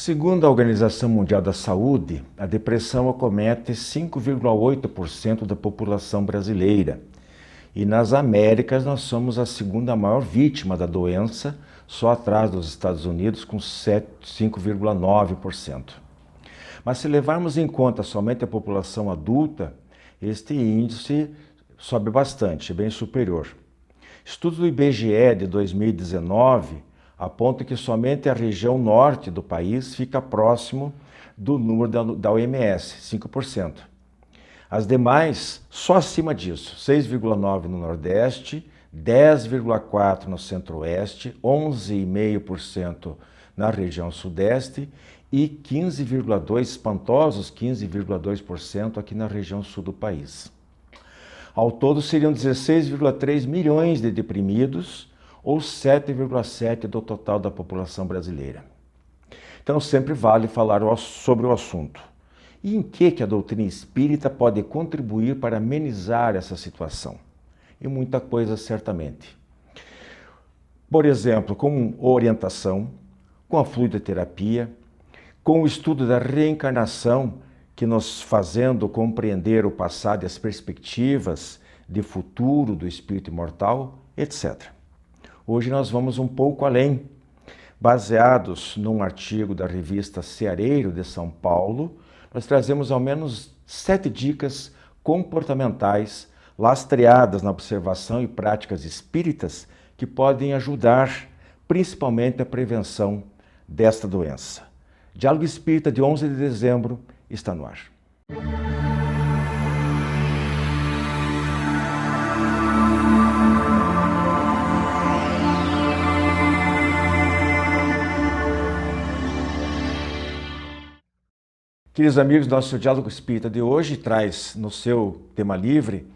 Segundo a Organização Mundial da Saúde, a depressão acomete 5,8% da população brasileira. E nas Américas nós somos a segunda maior vítima da doença, só atrás dos Estados Unidos, com 5,9%. Mas se levarmos em conta somente a população adulta, este índice sobe bastante, bem superior. Estudos do IBGE de 2019 apontam que somente a região norte do país fica próximo do número da OMS, 5%. As demais, só acima disso, 6,9% no Nordeste, 10,4% no Centro-Oeste, 11,5% na região Sudeste e 15,2%, espantosos 15,2% aqui na região Sul do país. Ao todo seriam 16,3 milhões de deprimidos, ou 7,7% do total da população brasileira. Então sempre vale falar sobre o assunto. E em que a doutrina espírita pode contribuir para amenizar essa situação? E muita coisa, certamente. Por exemplo, com orientação, com a fluidoterapia, com o estudo da reencarnação, que nos fazendo compreender o passado e as perspectivas de futuro do espírito imortal, etc. Hoje nós vamos um pouco além, baseados num artigo da revista Ceareiro de São Paulo. Nós trazemos ao menos 7 dicas comportamentais lastreadas na observação e práticas espíritas que podem ajudar principalmente a prevenção desta doença. Diálogo Espírita de 11 de dezembro está no ar. Queridos amigos, nosso Diálogo Espírita de hoje traz no seu tema livre,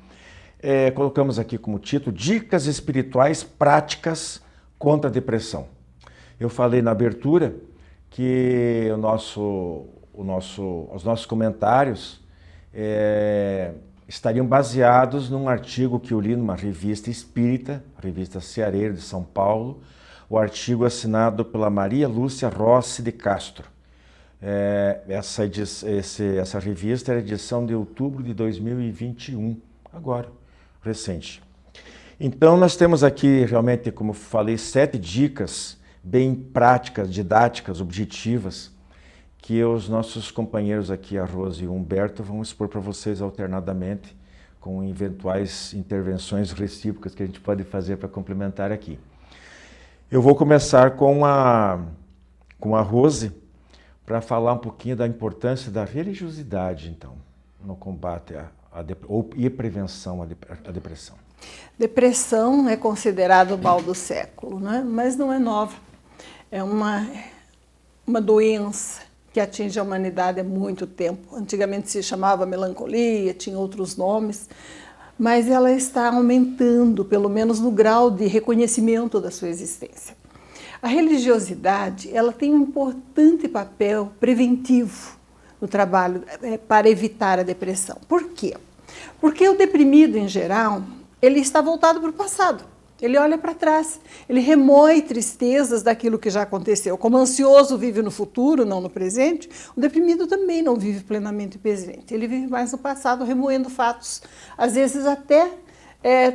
colocamos aqui como título, Dicas Espirituais Práticas contra a Depressão. Eu falei na abertura que os nossos comentários estariam baseados num artigo que eu li numa revista espírita, a revista Ceareiro de São Paulo, o artigo assinado pela Maria Lúcia Rossi de Castro. Essa revista era edição de outubro de 2021, agora, recente. Então nós temos aqui realmente, como falei, 7 dicas bem práticas, didáticas, objetivas, que os nossos companheiros aqui, a Rose e o Humberto, vão expor para vocês alternadamente, com eventuais intervenções recíprocas que a gente pode fazer para complementar aqui. Eu vou começar com a Rose, para falar um pouquinho da importância da religiosidade, então, no combate e prevenção à depressão. Depressão é considerado o mal do século, né? Mas não é nova. É uma doença que atinge a humanidade há muito tempo. Antigamente se chamava melancolia, tinha outros nomes, mas ela está aumentando, pelo menos no grau de reconhecimento da sua existência. A religiosidade, ela tem um importante papel preventivo no trabalho para evitar a depressão. Por quê? Porque o deprimido, em geral, ele está voltado para o passado. Ele olha para trás, ele remói tristezas daquilo que já aconteceu. Como o ansioso vive no futuro, não no presente, o deprimido também não vive plenamente presente. Ele vive mais no passado, remoendo fatos, às vezes até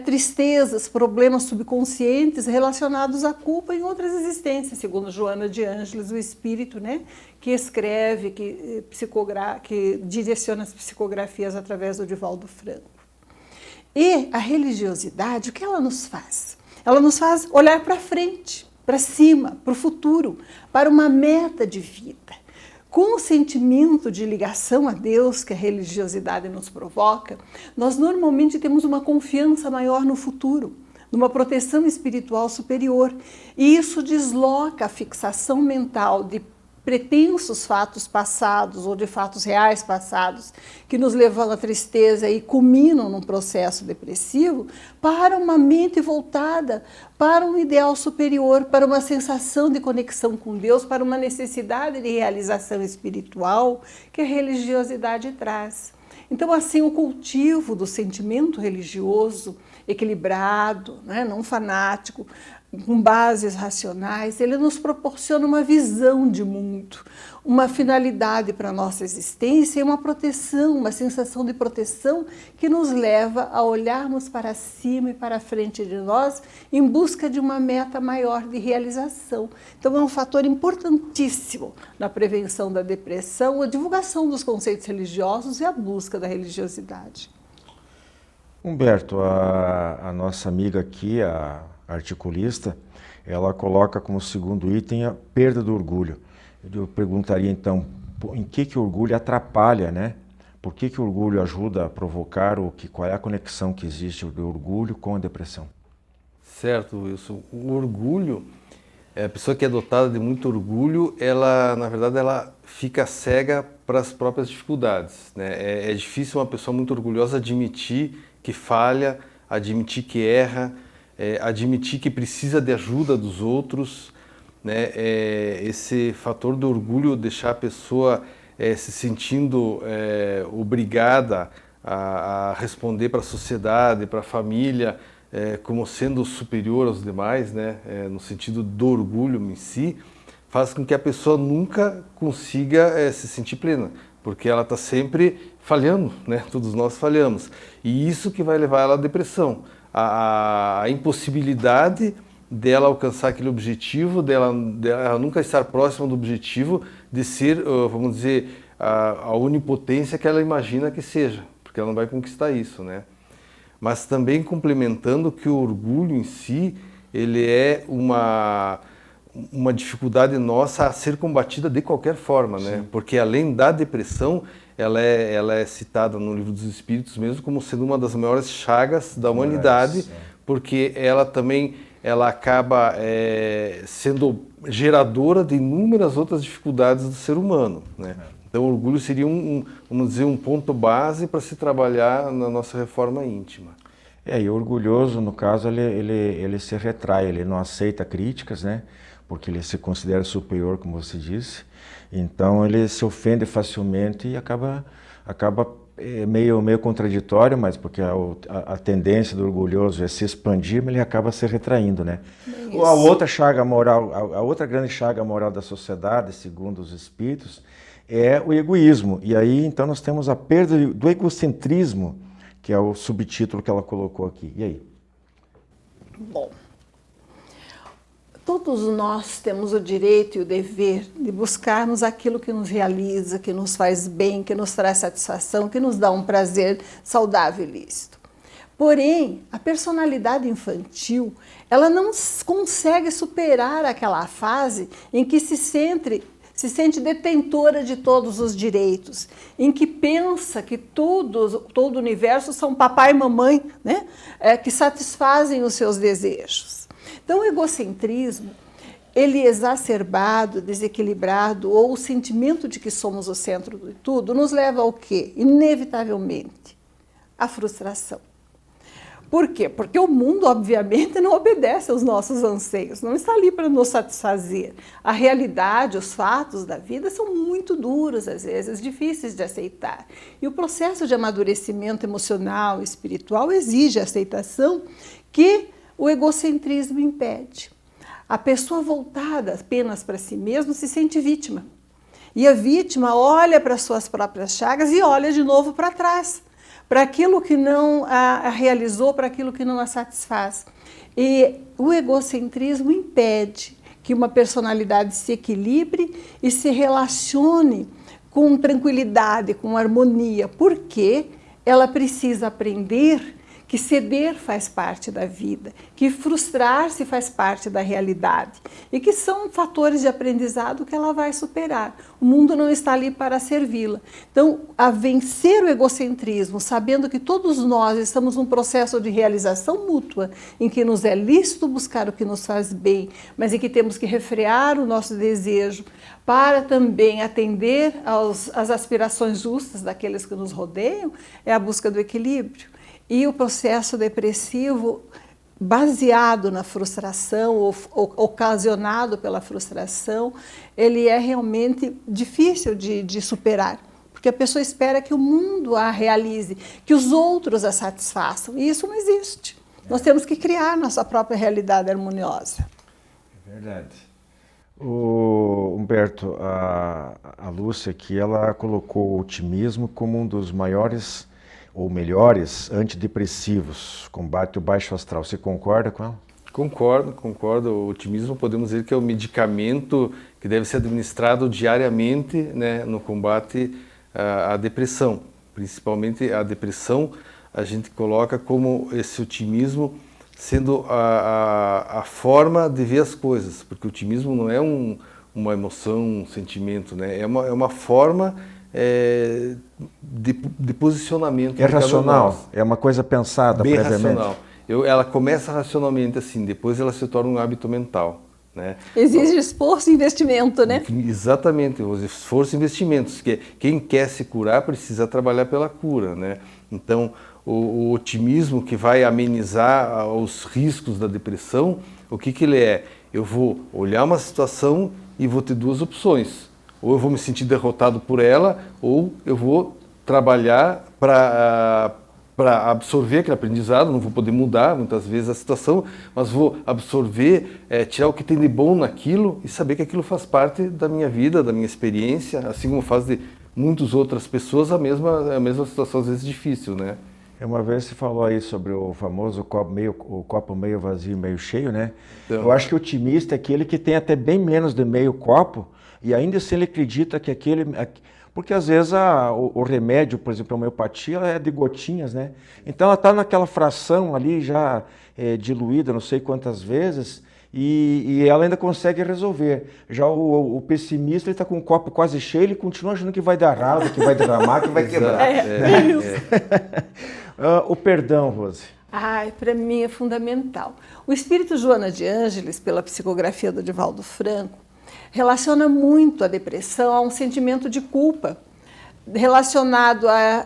tristezas, problemas subconscientes relacionados à culpa em outras existências, segundo Joana de Ângeles, o espírito, né, que escreve, que direciona as psicografias através do Divaldo Franco. E a religiosidade, o que ela nos faz? Ela nos faz olhar para frente, para cima, para o futuro, para uma meta de vida. Com o sentimento de ligação a Deus que a religiosidade nos provoca, nós normalmente temos uma confiança maior no futuro, numa proteção espiritual superior. E isso desloca a fixação mental de pretensos fatos passados ou de fatos reais passados que nos levam à tristeza e culminam num processo depressivo para uma mente voltada para um ideal superior, para uma sensação de conexão com Deus, para uma necessidade de realização espiritual que a religiosidade traz. Então, assim, o cultivo do sentimento religioso equilibrado, né, não fanático, com bases racionais, ele nos proporciona uma visão de mundo, uma finalidade para a nossa existência e uma proteção, uma sensação de proteção que nos leva a olharmos para cima e para frente de nós em busca de uma meta maior de realização. Então é um fator importantíssimo na prevenção da depressão, a divulgação dos conceitos religiosos e a busca da religiosidade. Humberto, a nossa amiga aqui, a articulista, ela coloca como segundo item a perda do orgulho. Eu perguntaria então, em que o orgulho atrapalha, né? Por que o orgulho ajuda a provocar, qual é a conexão que existe do orgulho com a depressão? Certo, Wilson. O orgulho, a pessoa que é dotada de muito orgulho, ela, na verdade, ela fica cega para as próprias dificuldades, né? É difícil uma pessoa muito orgulhosa admitir que falha, admitir que erra, admitir que precisa de ajuda dos outros, né? Esse fator do orgulho deixar a pessoa se sentindo obrigada a responder para a sociedade, para a família, como sendo superior aos demais, né? No sentido do orgulho em si, faz com que a pessoa nunca consiga se sentir plena, porque ela está sempre falhando, né? Todos nós falhamos. E isso que vai levar ela à depressão, a impossibilidade dela alcançar aquele objetivo, dela nunca estar próxima do objetivo de ser, vamos dizer, a onipotência que ela imagina que seja, porque ela não vai conquistar isso, né? Mas também complementando que o orgulho em si, ele é uma dificuldade nossa a ser combatida de qualquer forma, né? Porque além da depressão, ela é citada no Livro dos Espíritos mesmo como sendo uma das maiores chagas da humanidade, porque ela acaba sendo geradora de inúmeras outras dificuldades do ser humano, né? Então, o orgulho seria vamos dizer, um ponto base para se trabalhar na nossa reforma íntima. E o orgulhoso, no caso, ele se retrai, ele não aceita críticas, né? Porque ele se considera superior, como você disse. Então, ele se ofende facilmente e acaba meio contraditório, mas porque a tendência do orgulhoso é se expandir, mas ele acaba se retraindo, né? A outra chaga moral, a outra grande chaga moral da sociedade, segundo os espíritos, é o egoísmo. E aí, então, nós temos a perda do egocentrismo, que é o subtítulo que ela colocou aqui. E aí? Bom, todos nós temos o direito e o dever de buscarmos aquilo que nos realiza, que nos faz bem, que nos traz satisfação, que nos dá um prazer saudável e lícito. Porém, a personalidade infantil, ela não consegue superar aquela fase em que se sente detentora de todos os direitos, em que pensa que todo o universo são papai e mamãe, né? Que satisfazem os seus desejos. Então, o egocentrismo, ele exacerbado, desequilibrado, ou o sentimento de que somos o centro de tudo, nos leva ao quê? Inevitavelmente, à frustração. Por quê? Porque o mundo, obviamente, não obedece aos nossos anseios, não está ali para nos satisfazer. A realidade, os fatos da vida são muito duros, às vezes, difíceis de aceitar. E o processo de amadurecimento emocional e espiritual exige a aceitação que o egocentrismo impede. A pessoa voltada apenas para si mesma se sente vítima. E a vítima olha para suas próprias chagas e olha de novo para trás, para aquilo que não a realizou, para aquilo que não a satisfaz. E o egocentrismo impede que uma personalidade se equilibre e se relacione com tranquilidade, com harmonia, porque ela precisa aprender que ceder faz parte da vida, que frustrar-se faz parte da realidade e que são fatores de aprendizado que ela vai superar. O mundo não está ali para servi-la. Então, a vencer o egocentrismo, sabendo que todos nós estamos num processo de realização mútua, em que nos é lícito buscar o que nos faz bem, mas em que temos que refrear o nosso desejo para também atender às aspirações justas daqueles que nos rodeiam, é a busca do equilíbrio. E o processo depressivo, baseado na frustração, ou ocasionado pela frustração, ele é realmente difícil de superar. Porque a pessoa espera que o mundo a realize, que os outros a satisfaçam. E isso não existe. Nós temos que criar nossa própria realidade harmoniosa. É verdade. O Humberto, a Lúcia aqui, ela colocou o otimismo como um dos maiores ou melhores antidepressivos, combate o baixo astral. Você concorda com ela? Concordo. O otimismo podemos dizer que é o medicamento que deve ser administrado diariamente, né, no combate à depressão. Principalmente a depressão, a gente coloca como esse otimismo sendo a forma de ver as coisas, porque o otimismo não é uma emoção, um sentimento, né? É uma forma de posicionamento. É racional, é uma coisa pensada bem previamente. Racional. Ela começa racionalmente assim, depois ela se torna um hábito mental. Né? Exige esforço e investimento, né? Exatamente, os esforços e investimentos. Quem quer se curar precisa trabalhar pela cura, né? Então, o otimismo que vai amenizar os riscos da depressão, o que ele é? Eu vou olhar uma situação e vou ter duas opções. Ou eu vou me sentir derrotado por ela, ou eu vou trabalhar para absorver aquele aprendizado. Não vou poder mudar muitas vezes a situação, mas vou absorver, tirar o que tem de bom naquilo e saber que aquilo faz parte da minha vida, da minha experiência, assim como faz de muitas outras pessoas a mesma situação, às vezes difícil, né? Uma vez você falou aí sobre o famoso copo meio vazio, meio cheio, né? Então, eu acho que o otimista é aquele que tem até bem menos de meio copo e ainda assim ele acredita que aquele... Porque às vezes o remédio, por exemplo, a homeopatia, ela é de gotinhas, né? Então ela está naquela fração ali já diluída não sei quantas vezes e ela ainda consegue resolver. Já o pessimista, ele está com o copo quase cheio, ele continua achando que vai dar errado, que vai derramar, que vai quebrar. O perdão, Rose. Para mim é fundamental. O espírito Joana de Ângeles, pela psicografia do Divaldo Franco, relaciona muito a depressão a um sentimento de culpa, relacionado a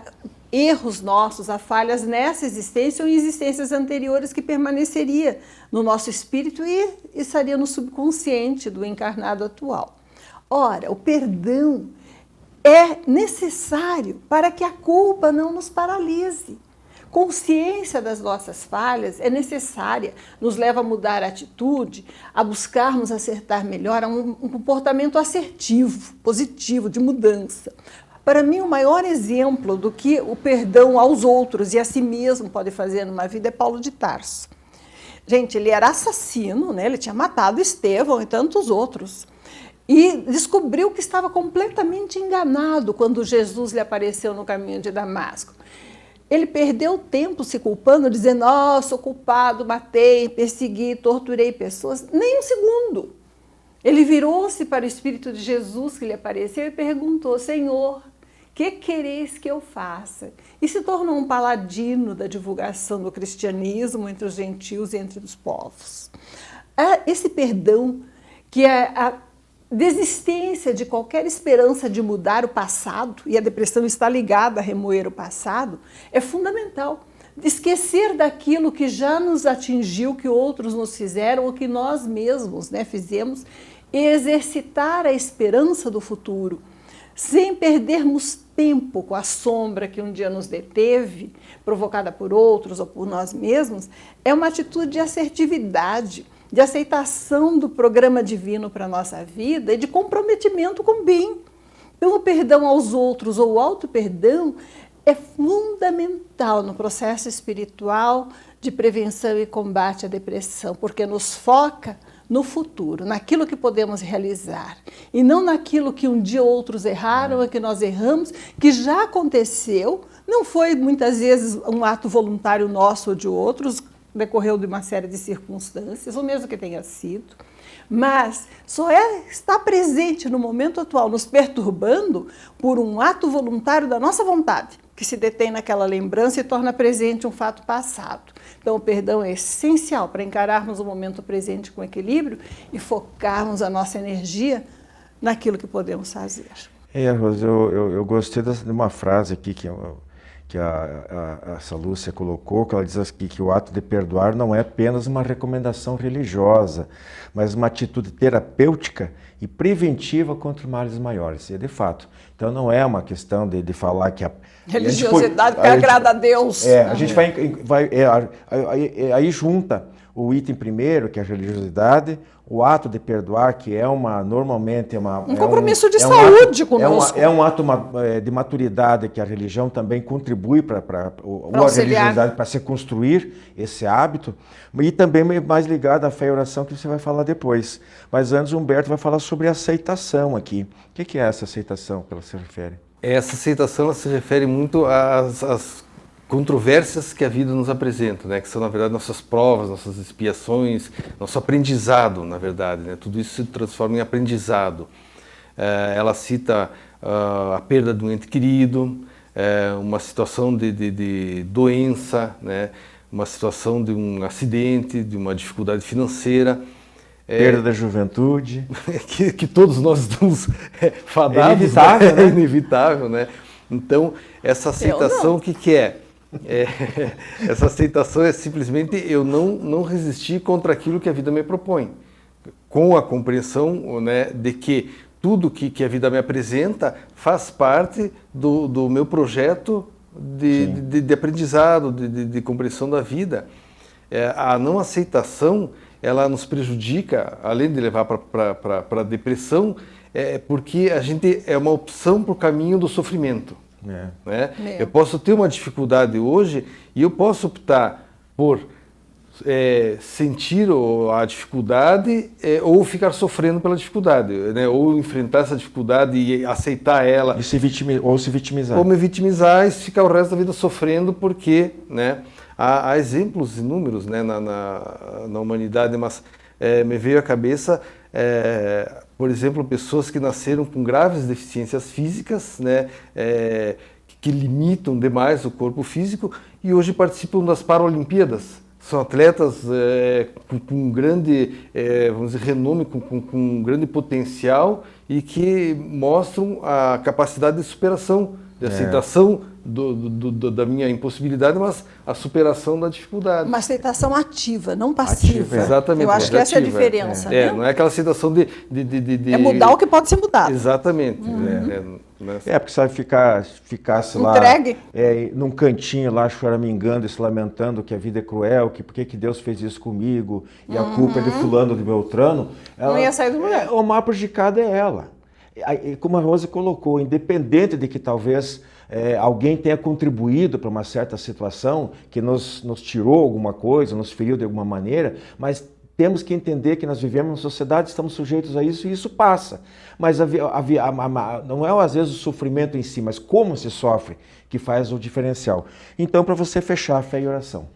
erros nossos, a falhas nessa existência ou em existências anteriores que permaneceria no nosso espírito e estaria no subconsciente do encarnado atual. Ora, o perdão é necessário para que a culpa não nos paralise. Consciência das nossas falhas é necessária, nos leva a mudar a atitude, a buscarmos acertar melhor, a um comportamento assertivo, positivo, de mudança. Para mim, o maior exemplo do que o perdão aos outros e a si mesmo pode fazer numa vida é Paulo de Tarso. Gente, ele era assassino, né? Ele tinha matado Estevão e tantos outros. E descobriu que estava completamente enganado quando Jesus lhe apareceu no caminho de Damasco. Ele perdeu tempo se culpando, dizendo, sou culpado, matei, persegui, torturei pessoas. Nem um segundo. Ele virou-se para o Espírito de Jesus que lhe apareceu e perguntou, Senhor, que quereis que eu faça? E se tornou um paladino da divulgação do cristianismo entre os gentios e entre os povos. Esse perdão, que é a desistência de qualquer esperança de mudar o passado, e a depressão está ligada a remoer o passado, é fundamental. Esquecer daquilo que já nos atingiu, que outros nos fizeram, ou que nós mesmos fizemos, e exercitar a esperança do futuro, sem perdermos tempo com a sombra que um dia nos deteve, provocada por outros ou por nós mesmos, é uma atitude de assertividade, de aceitação do programa divino para a nossa vida e de comprometimento com o bem. Então, o perdão aos outros ou o auto-perdão é fundamental no processo espiritual de prevenção e combate à depressão, porque nos foca no futuro, naquilo que podemos realizar, e não naquilo que um dia outros erraram, ou que nós erramos, que já aconteceu, não foi muitas vezes um ato voluntário nosso ou de outros, decorreu de uma série de circunstâncias, ou mesmo que tenha sido, mas só está presente no momento atual, nos perturbando por um ato voluntário da nossa vontade, que se detém naquela lembrança e torna presente um fato passado. Então, o perdão é essencial para encararmos o momento presente com equilíbrio e focarmos a nossa energia naquilo que podemos fazer. Rose, eu gostei de uma frase aqui que essa Lúcia colocou, que ela diz aqui que o ato de perdoar não é apenas uma recomendação religiosa, mas uma atitude terapêutica e preventiva contra males maiores. E de fato, então não é uma questão de falar que religiosidade que agrada a Deus. A gente aí junta o item primeiro, que é a religiosidade, o ato de perdoar, que normalmente é um compromisso de saúde conosco. É um ato de maturidade que a religião também contribui para a religiosidade para se construir esse hábito, e também mais ligado à fé e oração, que você vai falar depois. Mas antes o Humberto vai falar sobre aceitação aqui. O que é essa aceitação que ela se refere? Essa aceitação ela se refere muito às controvérsias que a vida nos apresenta, né? Que são, na verdade, nossas provas, nossas expiações, nosso aprendizado, na verdade, né? Tudo isso se transforma em aprendizado. Ela cita a perda de um ente querido, uma situação de doença, né? Uma situação de um acidente, de uma dificuldade financeira. Perda da juventude. que todos nós estamos fadados. É inevitável, né? É inevitável, né? Então, essa aceitação, o que é? Essa aceitação é simplesmente eu não resistir contra aquilo que a vida me propõe, com a compreensão, né, de que tudo que a vida me apresenta faz parte do meu projeto de aprendizado, de compreensão da vida. A não aceitação, ela nos prejudica, além de levar para a depressão, porque a gente é uma opção para o caminho do sofrimento. Né? Eu posso ter uma dificuldade hoje e eu posso optar por sentir a dificuldade ou ficar sofrendo pela dificuldade, né? Ou enfrentar essa dificuldade e aceitar ela. Ou se vitimizar. Ou me vitimizar e ficar o resto da vida sofrendo porque, né? Há exemplos inúmeros, né, na humanidade, mas me veio à cabeça, por exemplo, pessoas que nasceram com graves deficiências físicas, né, que limitam demais o corpo físico e hoje participam das Paralimpíadas. São atletas com grande, vamos dizer, renome, com um grande potencial e que mostram a capacidade de superação, de aceitação da minha impossibilidade, mas a superação da dificuldade. Uma aceitação ativa, não passiva. Exatamente. Eu acho que essa é a diferença. Né? Não é aquela aceitação de... É mudar o que pode ser mudado. Exatamente. Porque se ficasse lá num cantinho lá choramingando e se lamentando que a vida é cruel, que por que Deus fez isso comigo e a culpa é de fulano, de Beltrano, não ia sair do lugar. O mais prejudicado é ela. Como a Rose colocou, independente de que talvez alguém tenha contribuído para uma certa situação que nos tirou alguma coisa, nos feriu de alguma maneira, mas temos que entender que nós vivemos numa sociedade, estamos sujeitos a isso e isso passa. Mas não é às vezes o sofrimento em si, mas como se sofre que faz o diferencial. Então, para você fechar, fé e oração.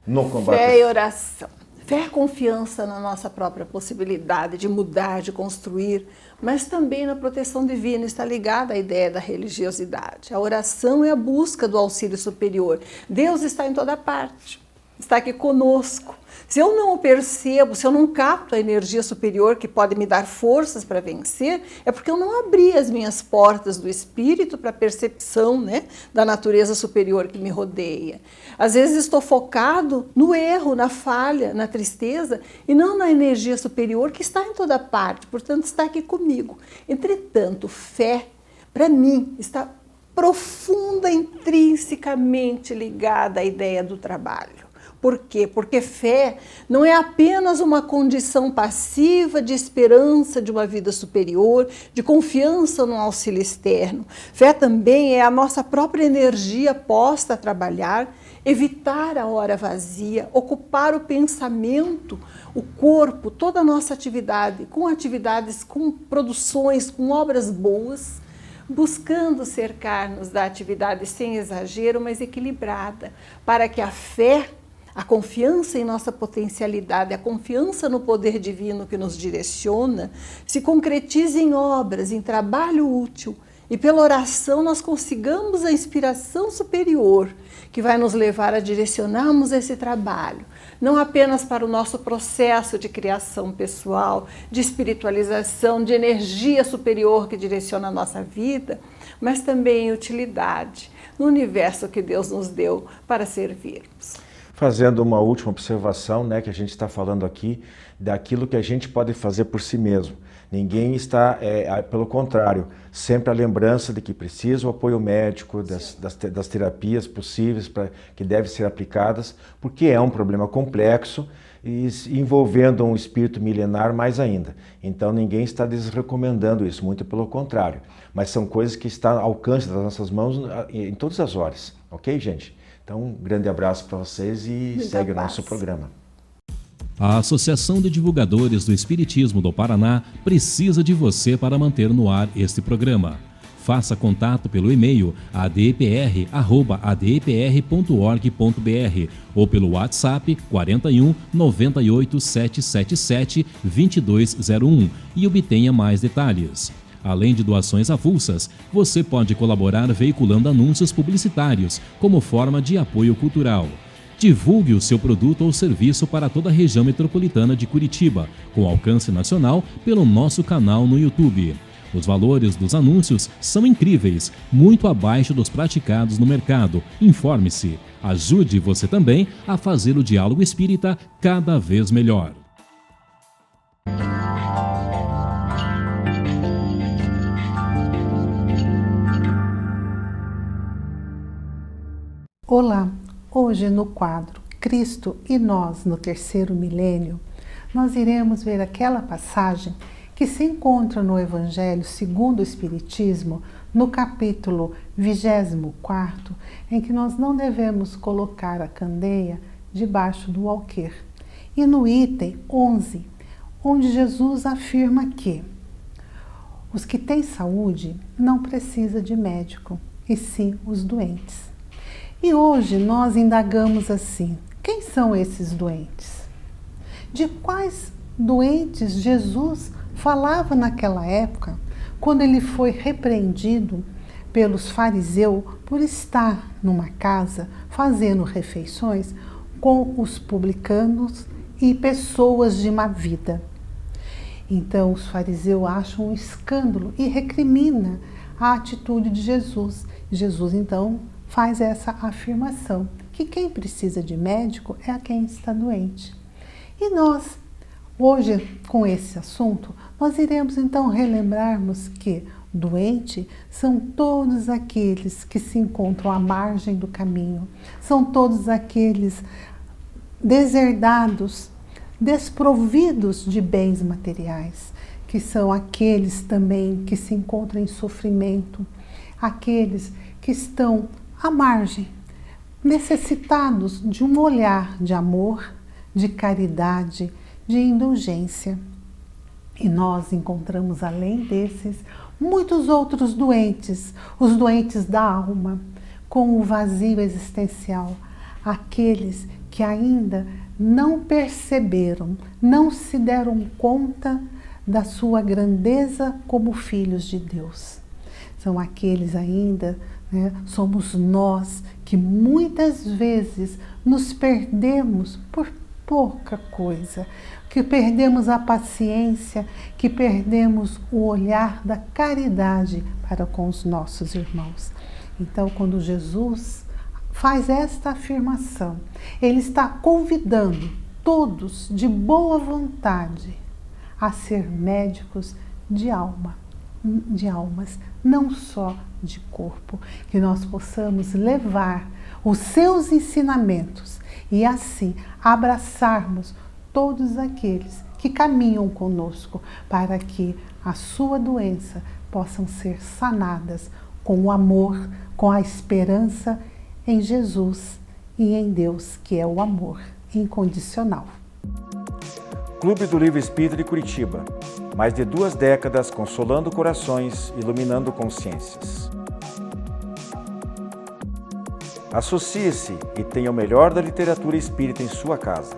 No combate. Fé e oração. Fé é confiança na nossa própria possibilidade de mudar, de construir, mas também na proteção divina, está ligada à ideia da religiosidade. A oração é a busca do auxílio superior. Deus está em toda parte, está aqui conosco. Se eu não o percebo, se eu não capto a energia superior que pode me dar forças para vencer, é porque eu não abri as minhas portas do espírito para a percepção, né, da natureza superior que me rodeia. Às vezes estou focado no erro, na falha, na tristeza e não na energia superior que está em toda parte, portanto está aqui comigo. Entretanto, fé, para mim, está profunda, intrinsecamente ligada à ideia do trabalho. Por quê? Porque fé não é apenas uma condição passiva de esperança de uma vida superior, de confiança no auxílio externo. Fé também é a nossa própria energia posta a trabalhar, evitar a hora vazia, ocupar o pensamento, o corpo, toda a nossa atividade, com produções, com obras boas, buscando cercar-nos da atividade sem exagero, mas equilibrada, para que a fé, a confiança em nossa potencialidade, a confiança no poder divino que nos direciona, se concretize em obras, em trabalho útil, e pela oração nós consigamos a inspiração superior que vai nos levar a direcionarmos esse trabalho não apenas para o nosso processo de criação pessoal, de espiritualização, de energia superior que direciona a nossa vida, mas também em utilidade no universo que Deus nos deu para servirmos. Fazendo uma última observação, né, que a gente está falando aqui, daquilo que a gente pode fazer por si mesmo. Ninguém está, pelo contrário, sempre a lembrança de que precisa o apoio médico, das terapias possíveis que devem ser aplicadas, porque é um problema complexo e envolvendo um espírito milenar mais ainda. Então ninguém está desrecomendando isso, muito pelo contrário. Mas são coisas que estão ao alcance das nossas mãos em todas as horas. Ok, gente? Então um grande abraço para vocês e segue o nosso programa. A Associação de Divulgadores do Espiritismo do Paraná precisa de você para manter no ar este programa. Faça contato pelo e-mail adpr@adpr.org.br ou pelo WhatsApp 41 98 777 2201 e obtenha mais detalhes. Além de doações avulsas, você pode colaborar veiculando anúncios publicitários como forma de apoio cultural. Divulgue o seu produto ou serviço para toda a região metropolitana de Curitiba, com alcance nacional, pelo nosso canal no YouTube. Os valores dos anúncios são incríveis, muito abaixo dos praticados no mercado. Informe-se. Ajude você também a fazer o diálogo espírita cada vez melhor. Olá! Hoje no quadro Cristo e Nós no Terceiro Milênio, nós iremos ver aquela passagem que se encontra no Evangelho segundo o Espiritismo, no capítulo 24, em que nós não devemos colocar a candeia debaixo do alqueire. E no item 11, onde Jesus afirma que os que têm saúde não precisam de médico, e sim os doentes. E hoje nós indagamos assim: quem são esses doentes? De quais doentes Jesus falava naquela época, quando ele foi repreendido pelos fariseus por estar numa casa fazendo refeições com os publicanos e pessoas de má vida? Então os fariseus acham um escândalo e recrimina a atitude de Jesus. Jesus então faz essa afirmação, que quem precisa de médico é a quem está doente. E nós, hoje, com esse assunto, nós iremos então relembrarmos que doente são todos aqueles que se encontram à margem do caminho, são todos aqueles deserdados, desprovidos de bens materiais, que são aqueles também que se encontram em sofrimento, aqueles que estão à margem, necessitados de um olhar de amor, de caridade, de indulgência. E nós encontramos, além desses, muitos outros doentes, os doentes da alma, com o vazio existencial, aqueles que ainda não perceberam, não se deram conta da sua grandeza como filhos de Deus. São aqueles ainda, somos nós que muitas vezes nos perdemos por pouca coisa, que perdemos a paciência, que perdemos o olhar da caridade para com os nossos irmãos. Então, quando Jesus faz esta afirmação, ele está convidando todos de boa vontade a ser médicos de alma, de almas, não só de corpo, que nós possamos levar os seus ensinamentos e assim abraçarmos todos aqueles que caminham conosco para que a sua doença possam ser sanadas com o amor, com a esperança em Jesus e em Deus, que é o amor incondicional. Clube do Livro Espírita de Curitiba. Mais de 2 décadas consolando corações, iluminando consciências. Associe-se e tenha o melhor da literatura espírita em sua casa.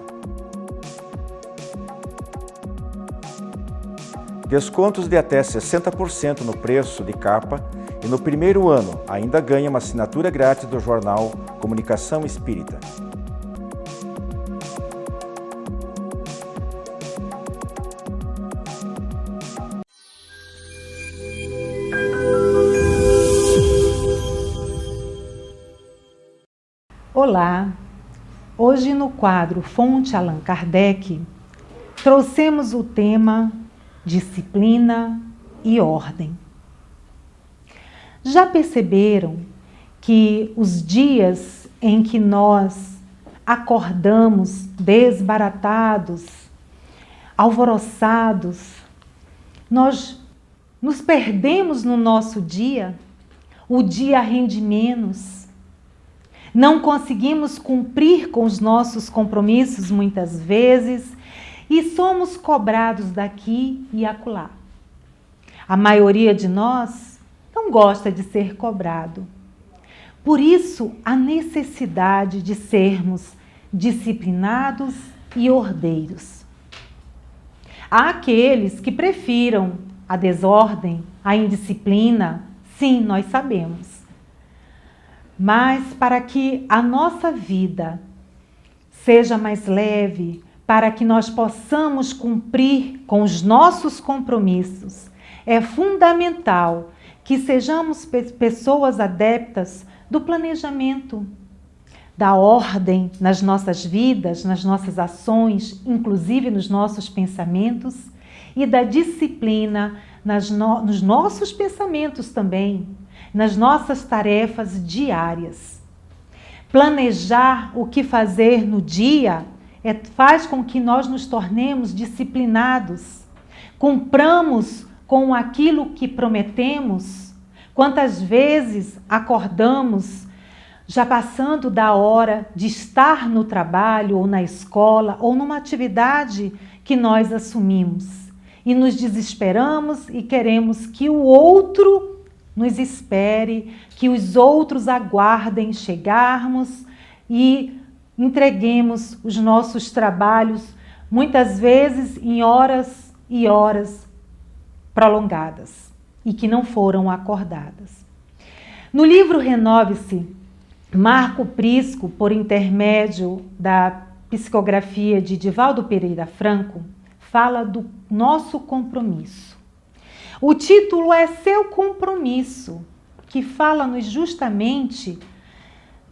Descontos de até 60% no preço de capa e no primeiro ano ainda ganha uma assinatura grátis do jornal Comunicação Espírita. Olá! Hoje no quadro Fonte Allan Kardec, trouxemos o tema disciplina e ordem. Já perceberam que os dias em que nós acordamos desbaratados, alvoroçados, nós nos perdemos no nosso dia, o dia rende menos, não conseguimos cumprir com os nossos compromissos muitas vezes e somos cobrados daqui e acolá. A maioria de nós não gosta de ser cobrado. Por isso, a necessidade de sermos disciplinados e ordeiros. Há aqueles que prefiram a desordem, a indisciplina, sim, nós sabemos. Mas para que a nossa vida seja mais leve, para que nós possamos cumprir com os nossos compromissos, é fundamental que sejamos pessoas adeptas do planejamento, da ordem nas nossas vidas, nas nossas ações, inclusive nos nossos pensamentos, e da disciplina nos nossos pensamentos também, nas nossas tarefas diárias. Planejar o que fazer no dia faz com que nós nos tornemos disciplinados, cumpramos com aquilo que prometemos. Quantas vezes acordamos já passando da hora de estar no trabalho ou na escola ou numa atividade que nós assumimos e nos desesperamos e queremos que o outro nos espere, que os outros aguardem chegarmos e entreguemos os nossos trabalhos, muitas vezes em horas e horas prolongadas e que não foram acordadas. No livro Renove-se, Marco Prisco, por intermédio da psicografia de Divaldo Pereira Franco, fala do nosso compromisso. O título é Seu Compromisso, que fala-nos justamente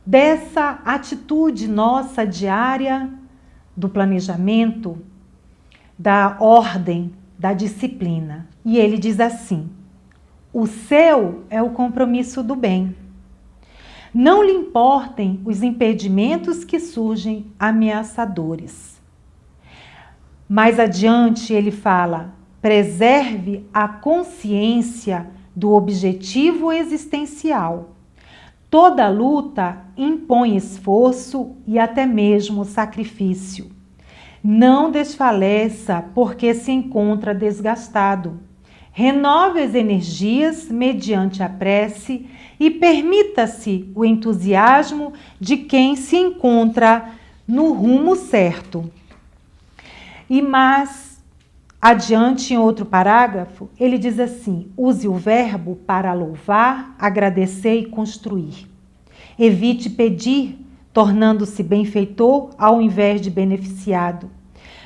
dessa atitude nossa diária, do planejamento, da ordem, da disciplina. E ele diz assim: o seu é o compromisso do bem. Não lhe importem os impedimentos que surgem ameaçadores. Mais adiante ele fala: preserve a consciência do objetivo existencial. Toda luta impõe esforço e até mesmo sacrifício. Não desfaleça porque se encontra desgastado. Renove as energias mediante a prece e permita-se o entusiasmo de quem se encontra no rumo certo. E mais adiante, em outro parágrafo, ele diz assim: use o verbo para louvar, agradecer e construir. Evite pedir, tornando-se benfeitor ao invés de beneficiado.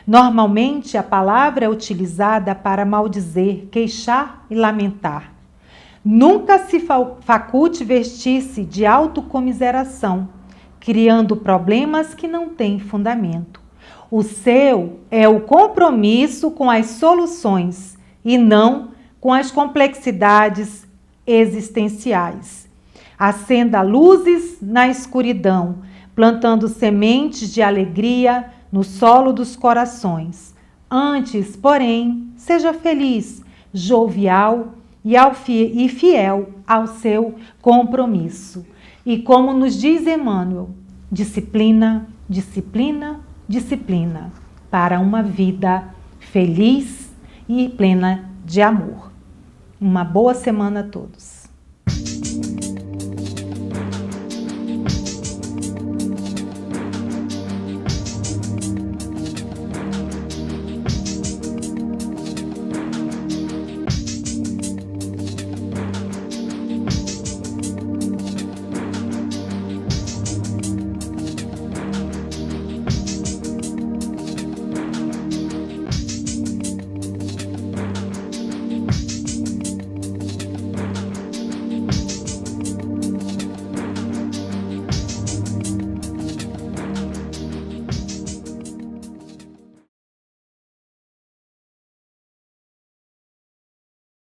Normalmente, a palavra é utilizada para maldizer, queixar e lamentar. Nunca se faculte vestir-se de autocomiseração, criando problemas que não têm fundamento. O seu é o compromisso com as soluções e não com as complexidades existenciais. Acenda luzes na escuridão, plantando sementes de alegria no solo dos corações. Antes, porém, seja feliz, jovial e fiel ao seu compromisso. E como nos diz Emmanuel, disciplina, disciplina, disciplina, para uma vida feliz e plena de amor. Uma boa semana a todos.